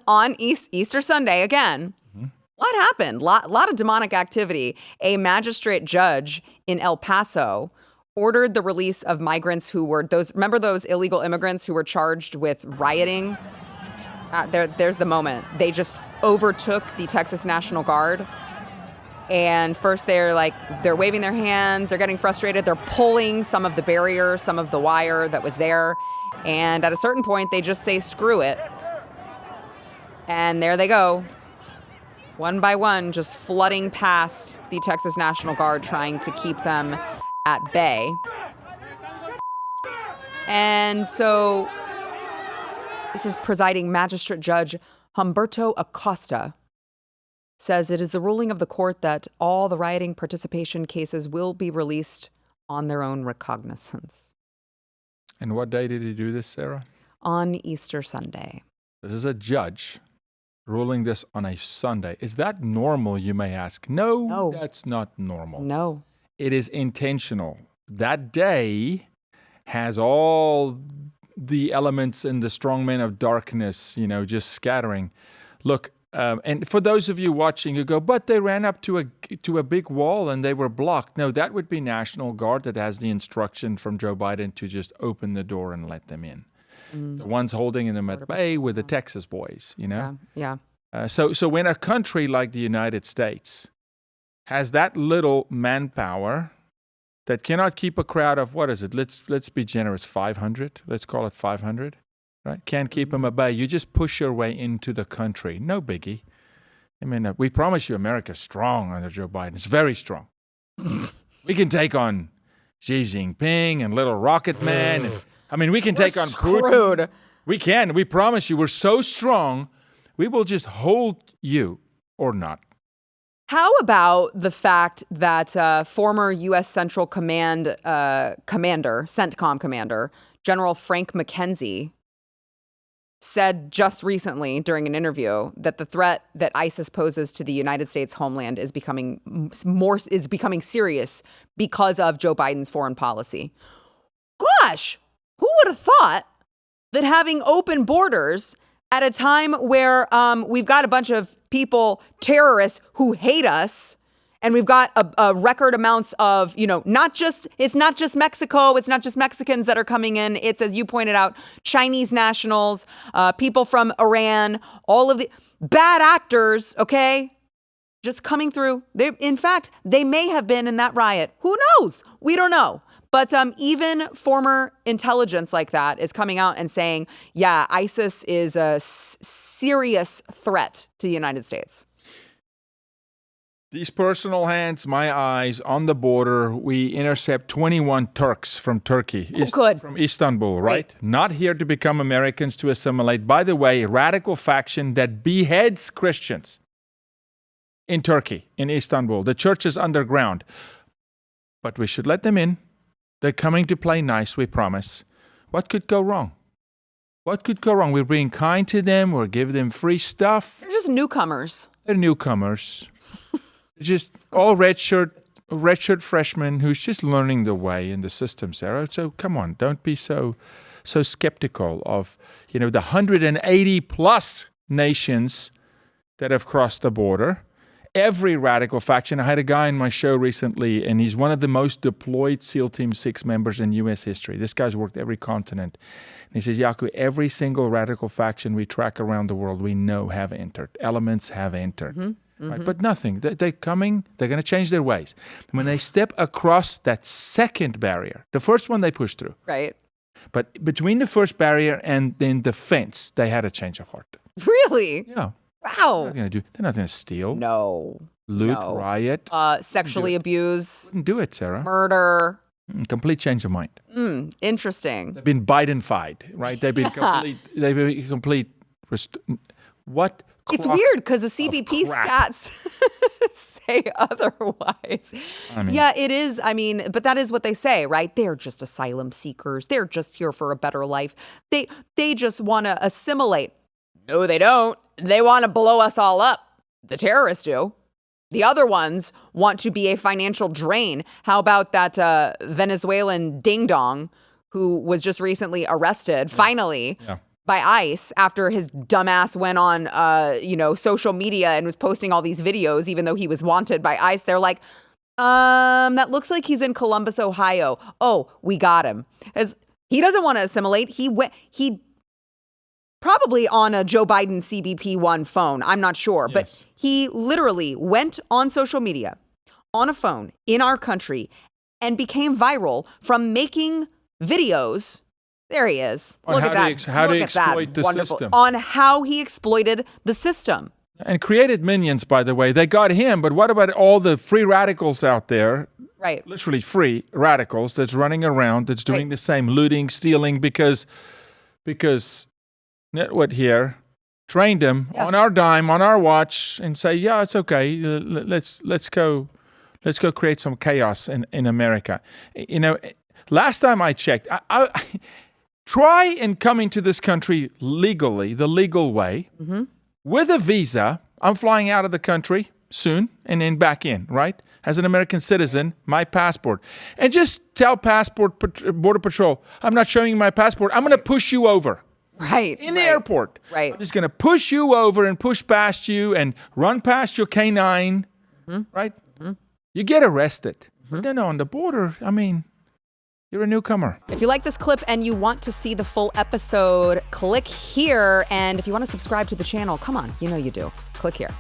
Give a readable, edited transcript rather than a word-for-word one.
on Easter Sunday again, what happened? Lot of demonic activity. A magistrate judge in El Paso ordered the release of migrants who were remember those illegal immigrants who were charged with rioting? There's the moment. They just overtook the Texas National Guard. And first they're waving their hands, they're getting frustrated, they're pulling some of the barrier, some of the wire that was there. And at a certain point, they just say, screw it. And there they go. One by one, just flooding past the Texas National Guard, trying to keep them at bay. And so this is presiding magistrate judge Humberto Acosta says it is the ruling of the court that all the rioting participation cases will be released on their own recognizance. And what day did he do this, Sarah? On Easter Sunday. This is a judge ruling this on a Sunday. Is that normal, you may ask? No, that's not normal. No. It is intentional. That day has all the elements in the strongmen of darkness, just scattering. Look, and for those of you watching, you go, but they ran up to a big wall and they were blocked. No, that would be National Guard that has the instruction from Joe Biden to just open the door and let them in. The ones holding them at bay were the Texas boys, Yeah. So when a country like the United States has that little manpower that cannot keep a crowd of, what is it? Let's be generous, 500. Let's call it 500. Right? Can't keep them at bay. You just push your way into the country. No biggie. I mean, we promise you America's strong under Joe Biden. It's very strong. We can take on Xi Jinping and Little Rocket Man. We can take on Putin. We can. We promise you we're so strong, we will just hold you or not. How about the fact that former U.S. Central Command commander, CENTCOM commander, General Frank McKenzie, said just recently during an interview that the threat that ISIS poses to the United States homeland is becoming serious because of Joe Biden's foreign policy. Gosh, who would have thought that having open borders at a time where we've got a bunch of people, terrorists who hate us, and we've got a record amounts of, it's not just Mexico, it's not just Mexicans that are coming in. It's, as you pointed out, Chinese nationals, people from Iran, all of the bad actors, okay, just coming through. In fact, they may have been in that riot. Who knows? We don't know. But even former intelligence like that is coming out and saying, yeah, ISIS is a serious threat to the United States. These personal hands, my eyes, on the border, we intercept 21 Turks from Turkey. From Istanbul, right? Not here to become Americans, to assimilate. By the way, a radical faction that beheads Christians in Turkey, in Istanbul. The church is underground. But we should let them in. They're coming to play nice, we promise. What could go wrong? What could go wrong? We're being kind to them. We're giving them free stuff. They're just newcomers. They're newcomers. Just all red shirt freshmen who's just learning the way in the system, Sarah. So come on, don't be so skeptical of, the 180 plus nations that have crossed the border. Every radical faction. I had a guy on my show recently, and he's one of the most deployed SEAL Team 6 members in U.S. history. This guy's worked every continent. And he says, Yaku, every single radical faction we track around the world, we know have entered. Elements have entered. Mm-hmm. Right? But nothing. They're coming. They're going to change their ways. When they step across that second barrier, the first one they pushed through. Right. But between the first barrier and then the fence, they had a change of heart. Really? Yeah. Wow. They're not going to steal. No. Loot, riot. Sexually abuse. Wouldn't do it, Sarah. Murder. Complete change of mind. Interesting. They've been Biden-fied, right? They've been complete. What? It's weird because the CBP stats say otherwise. Yeah, it is. But that is what they say, right? They're just asylum seekers. They're just here for a better life. They just want to assimilate. No, they don't. They want to blow us all up. The terrorists do. The other ones want to be a financial drain. How about that Venezuelan ding-dong who was just recently arrested, finally, by ICE after his dumbass went on, social media and was posting all these videos, even though he was wanted by ICE. They're like, that looks like he's in Columbus, Ohio. Oh, we got him. As he doesn't want to assimilate. He probably on a Joe Biden CBP-1 phone. I'm not sure, but he literally went on social media on a phone in our country and became viral from making videos. There he is. Look at that. How to exploit the system. On how he exploited the system. And created minions, by the way. They got him, but what about all the free radicals out there? Right. Literally free radicals that's running around, that's doing the same, looting, stealing, because Netwood here trained them on our dime, on our watch, and say, yeah, it's okay. Let's go create some chaos in America. You know, last time I checked, I try and come into this country legally, the legal way, with a visa. I'm flying out of the country soon and then back in, right? As an American citizen, my passport. And just tell Border Patrol, I'm not showing you my passport. I'm going to push you over. Right. In the airport. Right. I'm just going to push you over and push past you and run past your canine, right? You get arrested. But then on the border, I mean, you're a newcomer. If you like this clip and you want to see the full episode, click here. And if you want to subscribe to the channel, come on, you know you do. Click here.